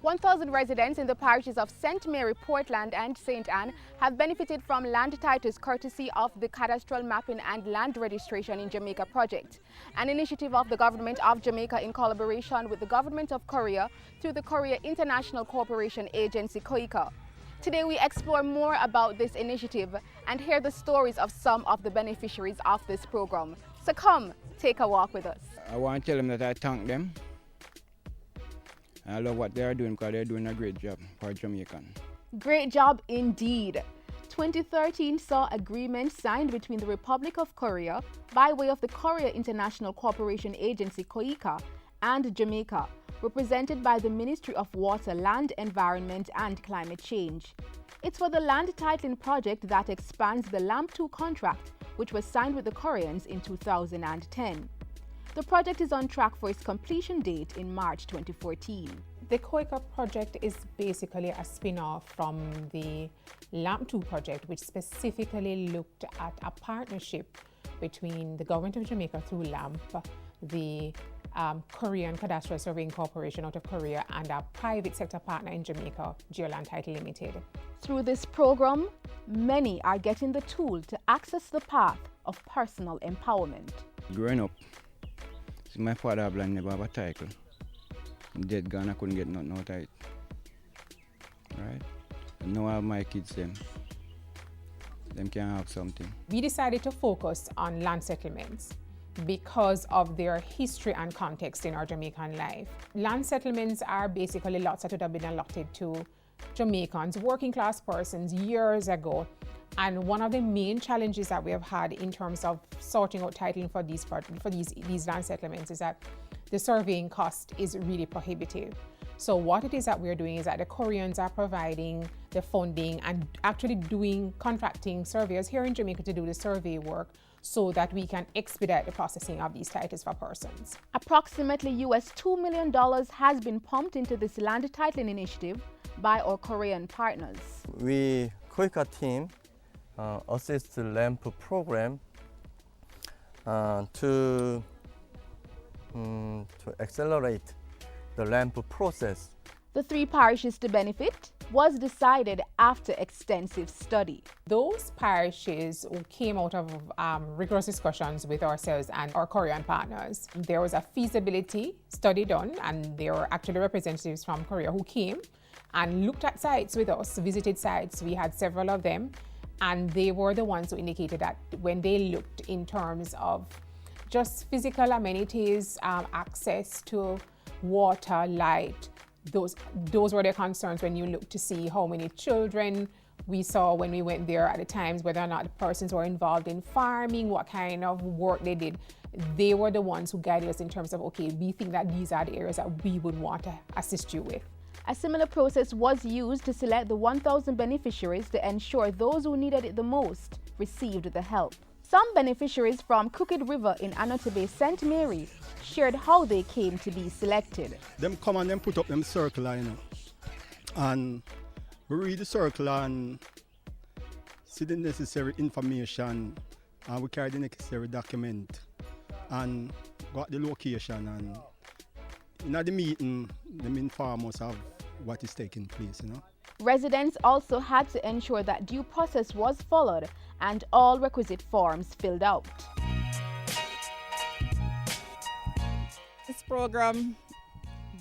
1,000 residents in the parishes of St. Mary, Portland and St. Anne have benefited from land titles courtesy of the Cadastral Mapping and Land Registration in Jamaica project, an initiative of the Government of Jamaica in collaboration with the Government of Korea through the Korea International Cooperation Agency, KOICA. Today we explore more about this initiative and hear the stories of some of the beneficiaries of this program. So come, take a walk with us. I want to tell them that I thank them. I love what they are doing because they're doing a great job for Jamaican. Great job indeed. 2013 saw agreement signed between the Republic of Korea by way of the Korea International Cooperation Agency, KOICA, and Jamaica, represented by the Ministry of Water, Land, Environment and Climate Change. It's for the land titling project that expands the LAMP2 contract, which was signed with the Koreans in 2010. The project is on track for its completion date in March 2014. The KOICA project is basically a spin-off from the LAMP2 project, which specifically looked at a partnership between the Government of Jamaica through LAMP, the Korean Cadastral Surveying Corporation out of Korea, and a private sector partner in Jamaica, Geoland Title Limited. Through this program, many are getting the tool to access the path of personal empowerment. Growing up, see, my father have land never have a title. Dead gone, I couldn't get nothing out of it. Right? And now I have my kids them can have something. We decided to focus on land settlements because of their history and context in our Jamaican life. Land settlements are basically lots that would have been allotted to Jamaicans, working class persons years ago. And one of the main challenges that we have had in terms of sorting out titling for these land settlements is that the surveying cost is really prohibitive. So what it is that we're doing is that the Koreans are providing the funding and actually contracting surveyors here in Jamaica to do the survey work so that we can expedite the processing of these titles for persons. Approximately US $2 million has been pumped into this land titling initiative by our Korean partners. We, KOICA team, assist the LAMP program to accelerate the LAMP process. The 3 parishes to benefit was decided after extensive study. Those parishes came out of rigorous discussions with ourselves and our Korean partners. There was a feasibility study done, and there were actually representatives from Korea who came and looked at sites with us, visited sites. We had several of them, and they were the ones who indicated that when they looked in terms of just physical amenities, access to water, light, those were their concerns when you look to see how many children we saw when we went there at the times, whether or not the persons were involved in farming, what kind of work they did. They were the ones who guided us in terms of, okay, we think that these are the areas that we would want to assist you with. A similar process was used to select the 1,000 beneficiaries to ensure those who needed it the most received the help. Some beneficiaries from Crooked River in Anote Bay, St. Mary, shared how they came to be selected. Them come and them put up them circular, you know, and we read the circular and see the necessary information, and we carry the necessary document and got the location, and in the meeting, them inform us of what is taking place, you know. Residents also had to ensure that due process was followed and all requisite forms filled out. This program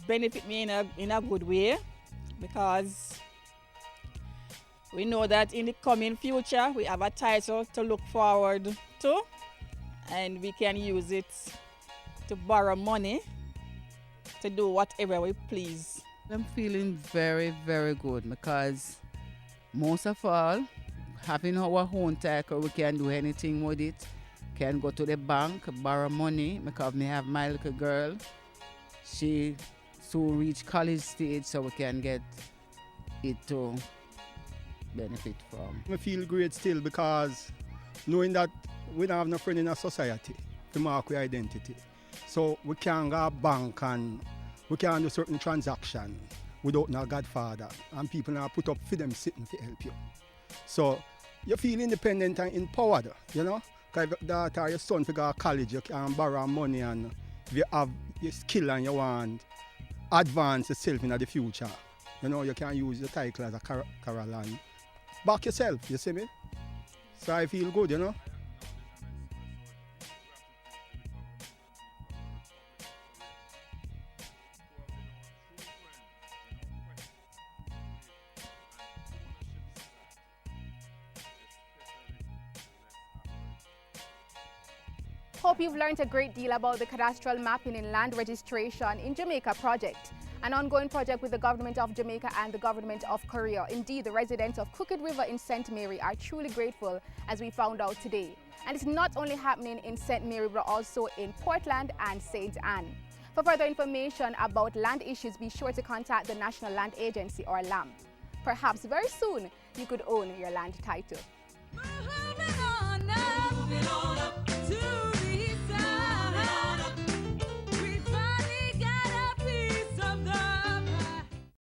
benefit me in a good way because we know that in the coming future we have a title to look forward to, and we can use it to borrow money to do whatever we please. I'm feeling very, very good because most of all, having our own title, we can do anything with it. Can go to the bank, borrow money, because me have my little girl. She soon reach college stage, so we can get it to benefit from. I feel great still because knowing that we don't have no friend in our society to mark our identity. So we can go to bank and we can do certain transaction without no godfather, and people now put up for them sitting to help you. So you feel independent and empowered, you know? Because if your daughter or your son to go to college, you can borrow money, and if you have your skill and you want advance yourself in the future, You know, you can use the title as a Carol and back yourself, you see me? So I feel good, you know. Hope you've learned a great deal about the cadastral mapping and land registration in Jamaica project, an ongoing project with the government of Jamaica and the government of Korea. Indeed, the residents of Crooked River in St. Mary are truly grateful, as we found out today. And it's not only happening in St. Mary, but also in Portland and St. Anne. For further information about land issues, be sure to contact the National Land Agency, or LAMP. Perhaps very soon, you could own your land title.